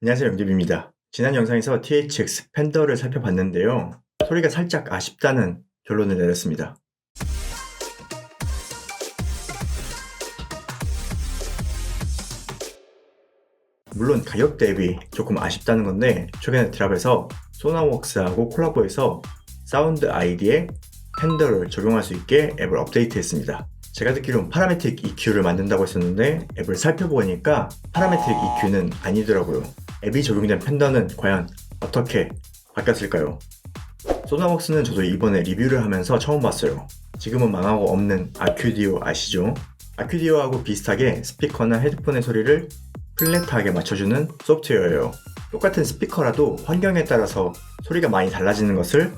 안녕하세요, 영집입니다. 지난 영상에서 THX 팬더를 살펴봤는데요. 소리가 살짝 아쉽다는 결론을 내렸습니다. 물론 가격 대비 조금 아쉽다는 건데, 최근에 드랍에서 소나웍스하고 콜라보해서 사운드 아이디에 팬더를 적용할 수 있게 앱을 업데이트했습니다. 제가 듣기로는 파라메트릭 EQ를 만든다고 했었는데 앱을 살펴보니까 파라메트릭 EQ는 아니더라고요. 앱이 적용된 팬더는 과연 어떻게 바뀌었을까요? 소나웍스는 저도 이번에 리뷰를 하면서 처음 봤어요. 지금은 망하고 없는 아큐디오 아시죠? 아큐디오하고 비슷하게 스피커나 헤드폰의 소리를 플랫하게 맞춰주는 소프트웨어예요. 똑같은 스피커라도 환경에 따라서 소리가 많이 달라지는 것을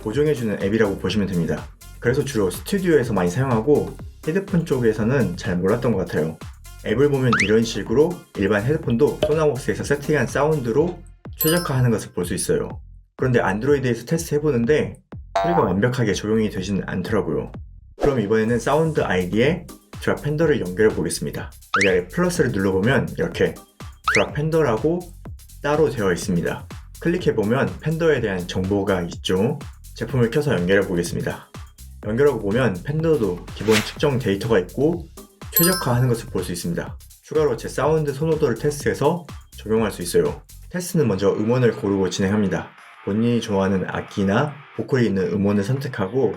보정해주는 앱이라고 보시면 됩니다. 그래서 주로 스튜디오에서 많이 사용하고 헤드폰 쪽에서는 잘 몰랐던 것 같아요. 앱을 보면 이런 식으로 일반 헤드폰도 소나웍스에서 세팅한 사운드로 최적화하는 것을 볼 수 있어요. 그런데 안드로이드에서 테스트 해보는데 소리가 완벽하게 적용이 되지는 않더라고요. 그럼 이번에는 사운드 아이디에 드랍 팬더를 연결해 보겠습니다. 여기 아래 플러스를 눌러보면 이렇게 드랍 팬더라고 따로 되어 있습니다. 클릭해보면 팬더에 대한 정보가 있죠. 제품을 켜서 연결해 보겠습니다. 연결하고 보면 팬더도 기본 측정 데이터가 있고 최적화하는 것을 볼 수 있습니다. 추가로 제 사운드 선호도를 테스트해서 적용할 수 있어요. 테스트는 먼저 음원을 고르고 진행합니다. 본인이 좋아하는 악기나 보컬이 있는 음원을 선택하고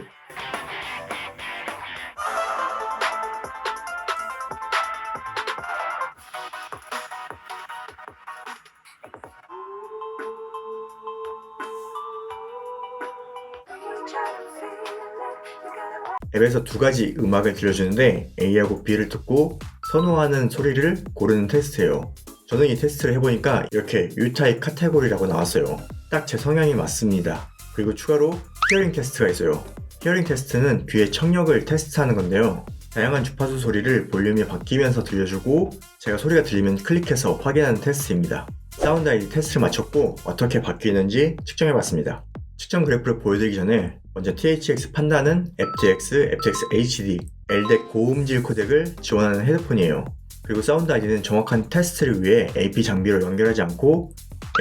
앱에서 두 가지 음악을 들려주는데 A하고 B를 듣고 선호하는 소리를 고르는 테스트예요. 저는 이 테스트를 해보니까 이렇게 뮤타입 카테고리라고 나왔어요. 딱 제 성향이 맞습니다. 그리고 추가로 히어링 테스트가 있어요. 히어링 테스트는 귀의 청력을 테스트하는 건데요. 다양한 주파수 소리를 볼륨이 바뀌면서 들려주고 제가 소리가 들리면 클릭해서 확인하는 테스트입니다. 사운드 아이디 테스트를 마쳤고 어떻게 바뀌는지 측정해봤습니다. 측정 그래프를 보여드리기 전에 먼저 THX 판다는 FTX, FTX HD, LDEC 고음질 코덱을 지원하는 헤드폰이에요. 그리고 사운드 아이디는 정확한 테스트를 위해 AP 장비로 연결하지 않고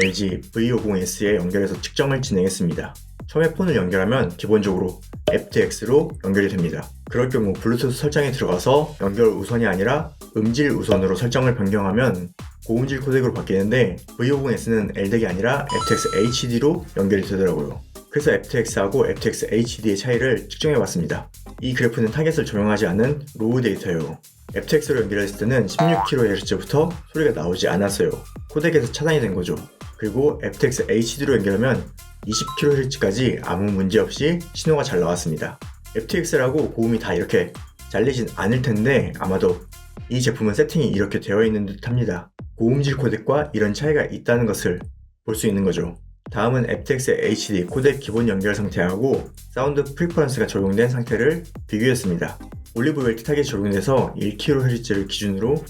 LG V50S에 연결해서 측정을 진행했습니다. 처음에 폰을 연결하면 기본적으로 FTX로 연결이 됩니다. 그럴 경우 블루투스 설정에 들어가서 연결 우선이 아니라 음질 우선으로 설정을 변경하면 고음질 코덱으로 바뀌는데 V50S는 LDEC이 아니라 FTX HD로 연결이 되더라고요. 그래서 FTX하고 FTX HD의 차이를 측정해봤습니다. 이 그래프는 타겟을 조정하지 않은 로우 데이터예요. FTX로 연결했을 때는 16kHz부터 소리가 나오지 않았어요. 코덱에서 차단이 된 거죠. 그리고 FTX HD로 연결하면 20kHz까지 아무 문제 없이 신호가 잘 나왔습니다. FTX라고 고음이 다 이렇게 잘리진 않을 텐데 아마도 이 제품은 세팅이 이렇게 되어 있는 듯 합니다. 고음질 코덱과 이런 차이가 있다는 것을 볼 수 있는 거죠. 다음은 FTX HD 코덱 기본 연결 상태하고 사운드 프리퍼런스가 적용된 상태를 비교했습니다. 올리브 웰트 타겟이 적용돼서 1kHz를 기준으로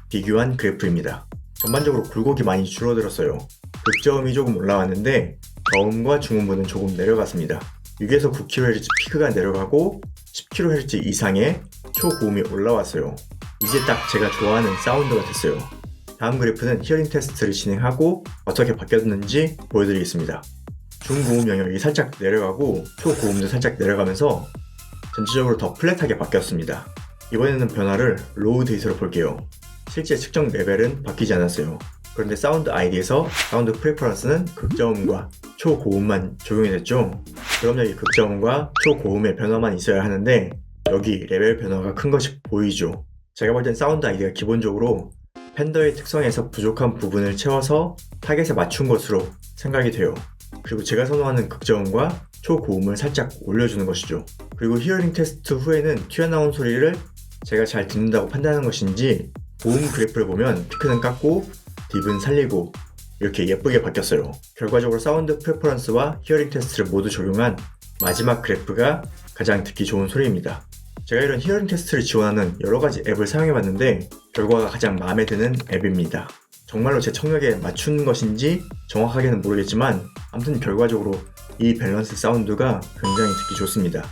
비교한 그래프입니다. 전반적으로 굴곡이 많이 줄어들었어요. 극저음이 조금 올라왔는데 저음과 중음부는 조금 내려갔습니다. 6에서 9kHz 피크가 내려가고 10kHz 이상의 초고음이 올라왔어요. 이제 딱 제가 좋아하는 사운드가 됐어요. 다음 그래프는 히어링 테스트를 진행하고 어떻게 바뀌었는지 보여드리겠습니다. 중고음 영역이 살짝 내려가고 초고음도 살짝 내려가면서 전체적으로 더 플랫하게 바뀌었습니다. 이번에는 변화를 로우 데이터로 볼게요. 실제 측정 레벨은 바뀌지 않았어요. 그런데 사운드 아이디에서 사운드 프리퍼런스는 극저음과 초고음만 적용이 됐죠. 그럼 여기 극저음과 초고음의 변화만 있어야 하는데 여기 레벨 변화가 큰 것이 보이죠. 제가 볼 땐 사운드 아이디가 기본적으로 팬더의 특성에서 부족한 부분을 채워서 타겟에 맞춘 것으로 생각이 돼요. 그리고 제가 선호하는 극저음과 초고음을 살짝 올려주는 것이죠. 그리고 히어링 테스트 후에는 튀어나온 소리를 제가 잘 듣는다고 판단하는 것인지 고음 그래프를 보면 피크는 깎고 딥은 살리고 이렇게 예쁘게 바뀌었어요. 결과적으로 사운드 프레퍼런스와 히어링 테스트를 모두 적용한 마지막 그래프가 가장 듣기 좋은 소리입니다. 제가 이런 히어링 테스트를 지원하는 여러가지 앱을 사용해봤는데 결과가 가장 마음에 드는 앱입니다. 정말로 제 청력에 맞춘 것인지 정확하게는 모르겠지만 아무튼 결과적으로 이 밸런스 사운드가 굉장히 듣기 좋습니다.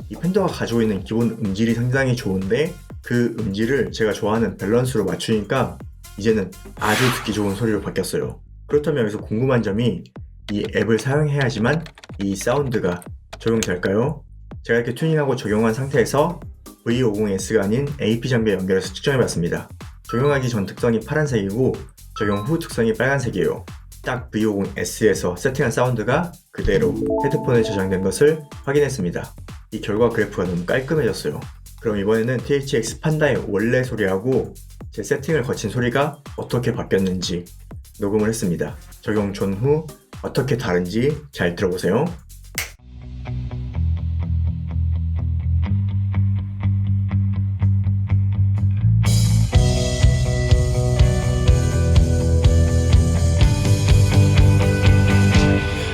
이 팬더가 가지고 있는 기본 음질이 상당히 좋은데 그 음질을 제가 좋아하는 밸런스로 맞추니까 이제는 아주 듣기 좋은 소리로 바뀌었어요. 그렇다면 여기서 궁금한 점이 이 앱을 사용해야지만 이 사운드가 적용될까요? 제가 이렇게 튜닝하고 적용한 상태에서 V50S가 아닌 AP 장비에 연결해서 측정해봤습니다. 적용하기 전 특성이 파란색이고 적용 후 특성이 빨간색이에요. 딱 V50S에서 세팅한 사운드가 그대로 헤드폰에 저장된 것을 확인했습니다. 이 결과 그래프가 너무 깔끔해졌어요. 그럼 이번에는 THX 판다의 원래 소리하고 제 세팅을 거친 소리가 어떻게 바뀌었는지 녹음을 했습니다. 적용 전후 어떻게 다른지 잘 들어보세요.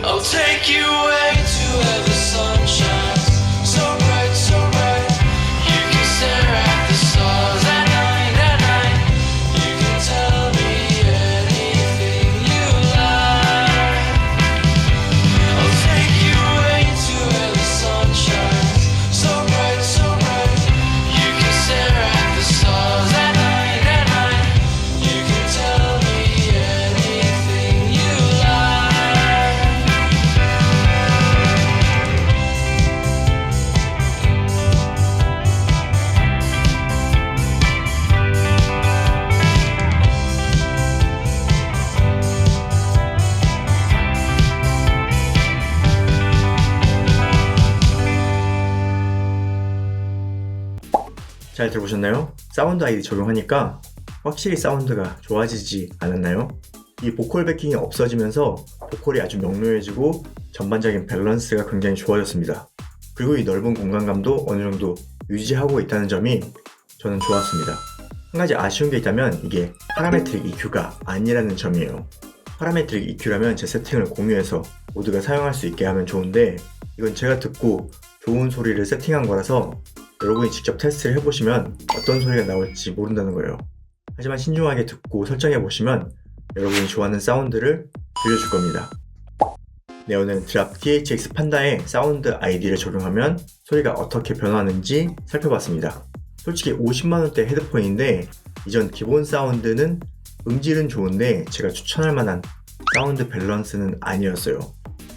I'll take you away to where the sun shines so bright, so bright. You can stare at the stars at night. You can tell me anything you like. I'll take you away to where the sun shines so bright, so bright. You can stare at the stars at night. You can tell me anything you like. 잘 들어보셨나요? 사운드 아이디 적용하니까 확실히 사운드가 좋아지지 않았나요? 이 보컬 베킹이 없어지면서 보컬이 아주 명료해지고 전반적인 밸런스가 굉장히 좋아졌습니다. 그리고 이 넓은 공간감도 어느 정도 유지하고 있다는 점이 저는 좋았습니다. 한 가지 아쉬운 게 있다면 이게 파라메트릭 EQ가 아니라는 점이에요. 파라메트릭 EQ라면 제 세팅을 공유해서 모두가 사용할 수 있게 하면 좋은데 이건 제가 듣고 좋은 소리를 세팅한 거라서 여러분이 직접 테스트를 해보시면 어떤 소리가 나올지 모른다는 거예요. 하지만 신중하게 듣고 설정해보시면 여러분이 좋아하는 사운드를 들려줄 겁니다. 네, 오늘은 드랍 THX 판다의 사운드 아이디를 적용하면 소리가 어떻게 변화하는지 살펴봤습니다. 솔직히 50만원대 헤드폰인데 이전 기본 사운드는 음질은 좋은데 제가 추천할 만한 사운드 밸런스는 아니었어요.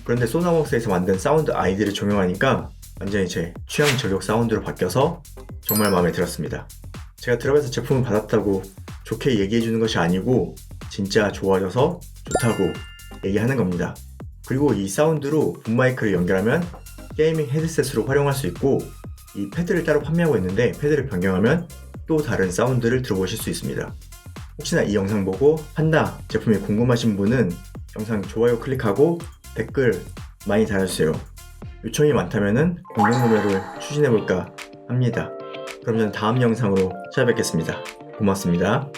그런데 소나웍스에서 만든 사운드 아이디를 적용하니까 완전히 제 취향 저격 사운드로 바뀌어서 정말 마음에 들었습니다. 제가 드랍에서 제품을 받았다고 좋게 얘기해주는 것이 아니고 진짜 좋아져서 좋다고 얘기하는 겁니다. 그리고 이 사운드로 붐마이크를 연결하면 게이밍 헤드셋으로 활용할 수 있고 이 패드를 따로 판매하고 있는데 패드를 변경하면 또 다른 사운드를 들어보실 수 있습니다. 혹시나 이 영상 보고 판다 제품이 궁금하신 분은 영상 좋아요 클릭하고 댓글 많이 달아주세요. 요청이 많다면 공동구매를 추진해볼까 합니다. 그럼 저는 다음 영상으로 찾아뵙겠습니다. 고맙습니다.